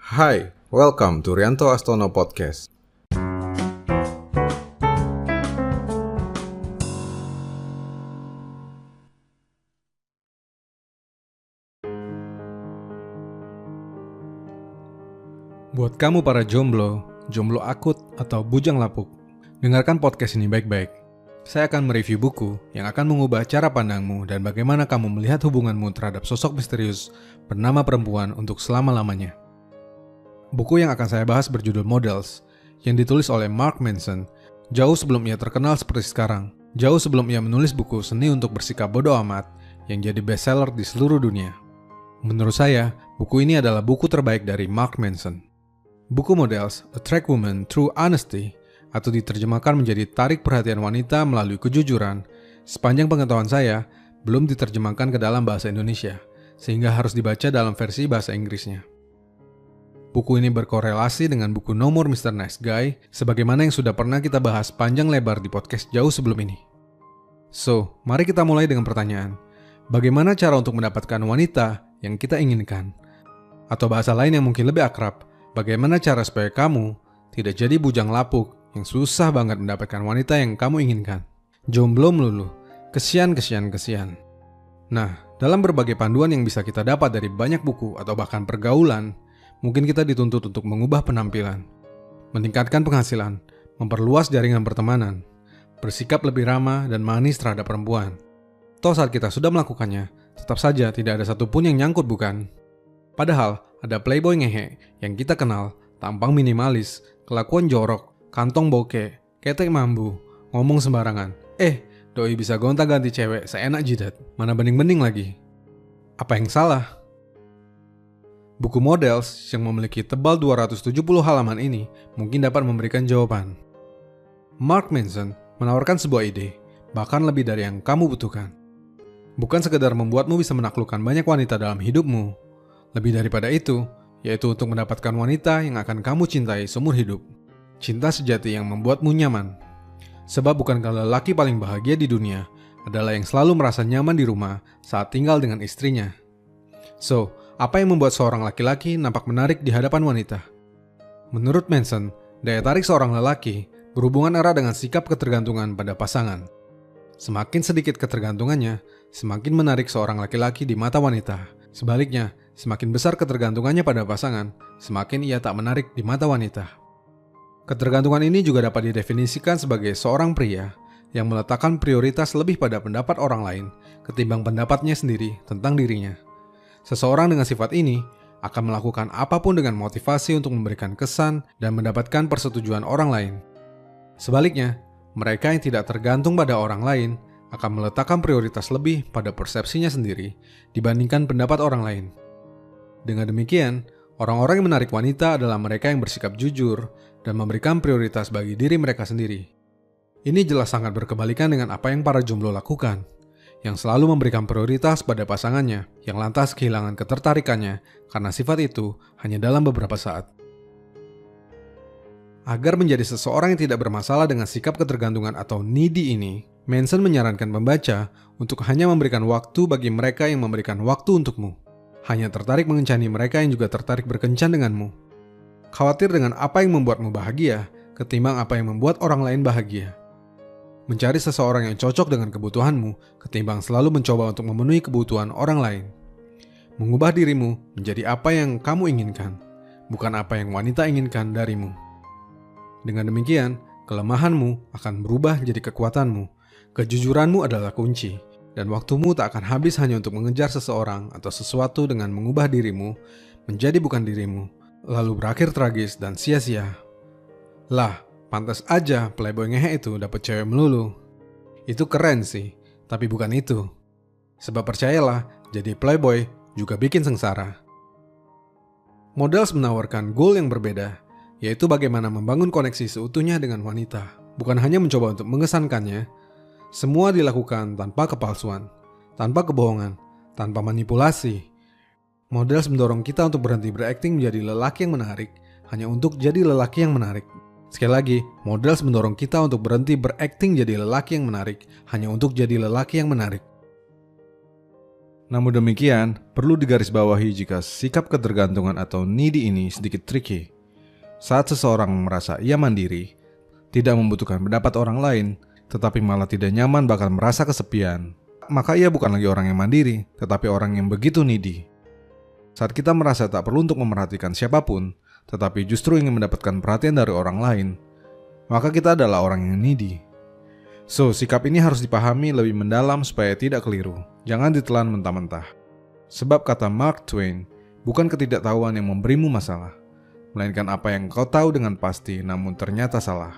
Hai, welcome to Rianto Astono Podcast. Buat kamu para jomblo akut atau bujang lapuk, dengarkan podcast ini baik-baik. Saya akan mereview buku yang akan mengubah cara pandangmu dan bagaimana kamu melihat hubunganmu terhadap sosok misterius bernama perempuan untuk selama-lamanya. Buku yang akan saya bahas berjudul Models, yang ditulis oleh Mark Manson, jauh sebelum ia terkenal seperti sekarang. Jauh sebelum ia menulis buku Seni untuk Bersikap Bodoh Amat, yang jadi bestseller di seluruh dunia. Menurut saya, buku ini adalah buku terbaik dari Mark Manson. Buku Models, Attract Women Through Honesty, atau diterjemahkan menjadi Tarik Perhatian Wanita Melalui Kejujuran, sepanjang pengetahuan saya, belum diterjemahkan ke dalam bahasa Indonesia, sehingga harus dibaca dalam versi bahasa Inggrisnya. Buku ini berkorelasi dengan buku No More Mr. Nice Guy, sebagaimana yang sudah pernah kita bahas panjang lebar di podcast jauh sebelum ini. So, mari kita mulai dengan pertanyaan, bagaimana cara untuk mendapatkan wanita yang kita inginkan? Atau bahasa lain yang mungkin lebih akrab, bagaimana cara supaya kamu tidak jadi bujang lapuk yang susah banget mendapatkan wanita yang kamu inginkan? Jomblo melulu, kesian. Nah, dalam berbagai panduan yang bisa kita dapat dari banyak buku atau bahkan pergaulan, mungkin kita dituntut untuk mengubah penampilan, meningkatkan penghasilan, memperluas jaringan pertemanan, bersikap lebih ramah dan manis terhadap perempuan. Toh saat kita sudah melakukannya, tetap saja tidak ada satupun yang nyangkut, bukan? Padahal, ada playboy ngehe yang kita kenal, tampang minimalis, kelakuan jorok, kantong bokeh, ketek mambu, ngomong sembarangan. Doi bisa gonta-ganti cewek seenak jidat, mana bening-bening lagi. Apa yang salah? Buku Models yang memiliki tebal 270 halaman ini mungkin dapat memberikan jawaban. Mark Manson menawarkan sebuah ide, bahkan lebih dari yang kamu butuhkan. Bukan sekedar membuatmu bisa menaklukkan banyak wanita dalam hidupmu. Lebih daripada itu, yaitu untuk mendapatkan wanita yang akan kamu cintai seumur hidup. Cinta sejati yang membuatmu nyaman. Sebab bukankah lelaki paling bahagia di dunia adalah yang selalu merasa nyaman di rumah saat tinggal dengan istrinya? So, apa yang membuat seorang laki-laki nampak menarik di hadapan wanita? Menurut Manson, daya tarik seorang lelaki berhubungan erat dengan sikap ketergantungan pada pasangan. Semakin sedikit ketergantungannya, semakin menarik seorang laki-laki di mata wanita. Sebaliknya, semakin besar ketergantungannya pada pasangan, semakin ia tak menarik di mata wanita. Ketergantungan ini juga dapat didefinisikan sebagai seorang pria yang meletakkan prioritas lebih pada pendapat orang lain ketimbang pendapatnya sendiri tentang dirinya. Seseorang dengan sifat ini akan melakukan apapun dengan motivasi untuk memberikan kesan dan mendapatkan persetujuan orang lain. Sebaliknya, mereka yang tidak tergantung pada orang lain akan meletakkan prioritas lebih pada persepsinya sendiri dibandingkan pendapat orang lain. Dengan demikian, orang-orang yang menarik wanita adalah mereka yang bersikap jujur dan memberikan prioritas bagi diri mereka sendiri. Ini jelas sangat berkebalikan dengan apa yang para jomblo lakukan, yang selalu memberikan prioritas pada pasangannya, yang lantas kehilangan ketertarikannya karena sifat itu hanya dalam beberapa saat. Agar menjadi seseorang yang tidak bermasalah dengan sikap ketergantungan atau needy ini, Manson menyarankan pembaca untuk hanya memberikan waktu bagi mereka yang memberikan waktu untukmu. Hanya tertarik mengencani mereka yang juga tertarik berkencan denganmu. Khawatir dengan apa yang membuatmu bahagia, ketimbang apa yang membuat orang lain bahagia. Mencari seseorang yang cocok dengan kebutuhanmu ketimbang selalu mencoba untuk memenuhi kebutuhan orang lain. Mengubah dirimu menjadi apa yang kamu inginkan, bukan apa yang wanita inginkan darimu. Dengan demikian, kelemahanmu akan berubah jadi kekuatanmu. Kejujuranmu adalah kunci, dan waktumu tak akan habis hanya untuk mengejar seseorang atau sesuatu dengan mengubah dirimu menjadi bukan dirimu, lalu berakhir tragis dan sia-sia. Lah, pantas aja playboy ngehe itu dapat cewek melulu. Itu keren sih, tapi bukan itu. Sebab percayalah, jadi playboy juga bikin sengsara. Models menawarkan goal yang berbeda, yaitu bagaimana membangun koneksi seutuhnya dengan wanita. Bukan hanya mencoba untuk mengesankannya, semua dilakukan tanpa kepalsuan, tanpa kebohongan, tanpa manipulasi. Models mendorong kita untuk berhenti berakting menjadi lelaki yang menarik, hanya untuk jadi lelaki yang menarik. Sekali lagi, Models mendorong kita untuk berhenti berakting jadi lelaki yang menarik, hanya untuk jadi lelaki yang menarik. Namun demikian, perlu digarisbawahi jika sikap ketergantungan atau needy ini sedikit tricky. Saat seseorang merasa ia mandiri, tidak membutuhkan pendapat orang lain, tetapi malah tidak nyaman bahkan merasa kesepian, maka ia bukan lagi orang yang mandiri, tetapi orang yang begitu needy. Saat kita merasa tak perlu untuk memerhatikan siapapun, tetapi justru ingin mendapatkan perhatian dari orang lain, maka kita adalah orang yang needy. So, sikap ini harus dipahami lebih mendalam supaya tidak keliru. Jangan ditelan mentah-mentah. Sebab kata Mark Twain, bukan ketidaktahuan yang memberimu masalah, melainkan apa yang kau tahu dengan pasti namun ternyata salah.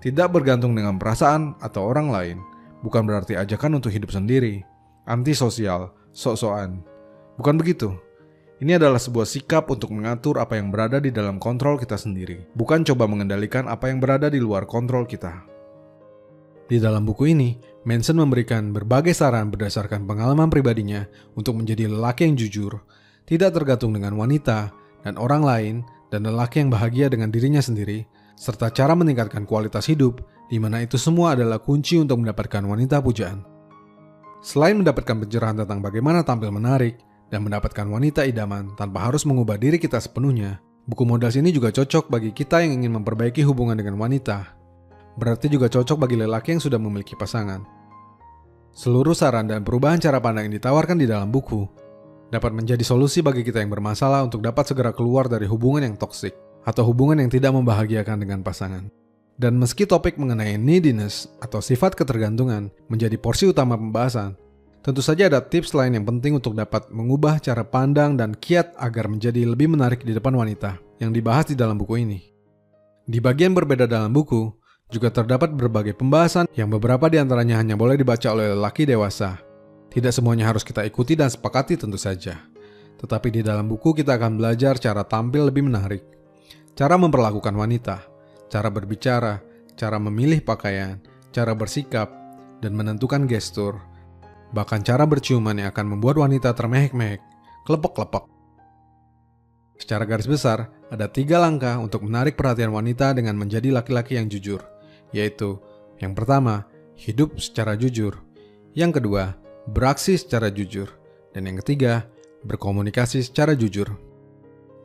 Tidak bergantung dengan perasaan atau orang lain, bukan berarti ajakan untuk hidup sendiri, antisosial, sok-sokan. Bukan begitu. Ini adalah sebuah sikap untuk mengatur apa yang berada di dalam kontrol kita sendiri, bukan coba mengendalikan apa yang berada di luar kontrol kita. Di dalam buku ini, Manson memberikan berbagai saran berdasarkan pengalaman pribadinya untuk menjadi lelaki yang jujur, tidak tergantung dengan wanita dan orang lain, dan lelaki yang bahagia dengan dirinya sendiri, serta cara meningkatkan kualitas hidup, di mana itu semua adalah kunci untuk mendapatkan wanita pujaan. Selain mendapatkan pencerahan tentang bagaimana tampil menarik dan mendapatkan wanita idaman tanpa harus mengubah diri kita sepenuhnya, buku Modals ini juga cocok bagi kita yang ingin memperbaiki hubungan dengan wanita. Berarti juga cocok bagi lelaki yang sudah memiliki pasangan. Seluruh saran dan perubahan cara pandang yang ditawarkan di dalam buku dapat menjadi solusi bagi kita yang bermasalah untuk dapat segera keluar dari hubungan yang toksik atau hubungan yang tidak membahagiakan dengan pasangan. Dan meski topik mengenai neediness atau sifat ketergantungan menjadi porsi utama pembahasan, tentu saja ada tips lain yang penting untuk dapat mengubah cara pandang dan kiat agar menjadi lebih menarik di depan wanita yang dibahas di dalam buku ini. Di bagian berbeda dalam buku, juga terdapat berbagai pembahasan yang beberapa di antaranya hanya boleh dibaca oleh lelaki dewasa. Tidak semuanya harus kita ikuti dan sepakati tentu saja. Tetapi di dalam buku kita akan belajar cara tampil lebih menarik, cara memperlakukan wanita, cara berbicara, cara memilih pakaian, cara bersikap, dan menentukan gestur. Bahkan cara berciuman yang akan membuat wanita termehek-mehek, kelepek-kelepek. Secara garis besar, ada 3 langkah untuk menarik perhatian wanita dengan menjadi laki-laki yang jujur. Yaitu, yang pertama, hidup secara jujur. Yang kedua, beraksi secara jujur. Dan yang ketiga, berkomunikasi secara jujur.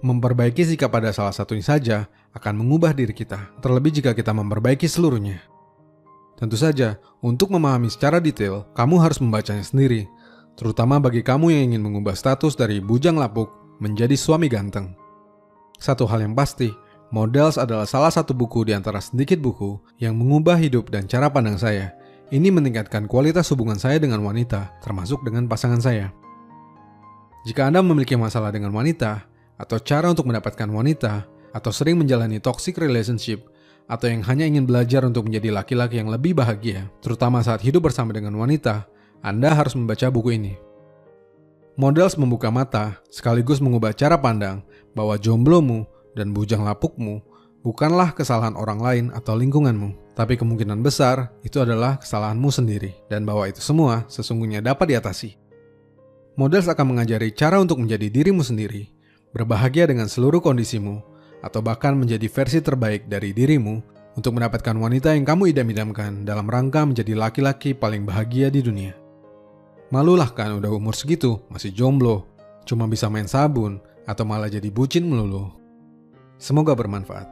Memperbaiki sikap pada salah satunya saja akan mengubah diri kita, terlebih jika kita memperbaiki seluruhnya. Tentu saja, untuk memahami secara detail, kamu harus membacanya sendiri, terutama bagi kamu yang ingin mengubah status dari bujang lapuk menjadi suami ganteng. Satu hal yang pasti, Modals adalah salah satu buku di antara sedikit buku yang mengubah hidup dan cara pandang saya. Ini meningkatkan kualitas hubungan saya dengan wanita, termasuk dengan pasangan saya. Jika Anda memiliki masalah dengan wanita, atau cara untuk mendapatkan wanita, atau sering menjalani toxic relationship, atau yang hanya ingin belajar untuk menjadi laki-laki yang lebih bahagia, terutama saat hidup bersama dengan wanita, Anda harus membaca buku ini. Modals membuka mata, sekaligus mengubah cara pandang bahwa jomblomu dan bujang lapukmu bukanlah kesalahan orang lain atau lingkunganmu, tapi kemungkinan besar itu adalah kesalahanmu sendiri, dan bahwa itu semua sesungguhnya dapat diatasi. Modals akan mengajari cara untuk menjadi dirimu sendiri, berbahagia dengan seluruh kondisimu, atau bahkan menjadi versi terbaik dari dirimu untuk mendapatkan wanita yang kamu idam-idamkan dalam rangka menjadi laki-laki paling bahagia di dunia. Malulah kan udah umur segitu, masih jomblo, cuma bisa main sabun, atau malah jadi bucin melulu. Semoga bermanfaat.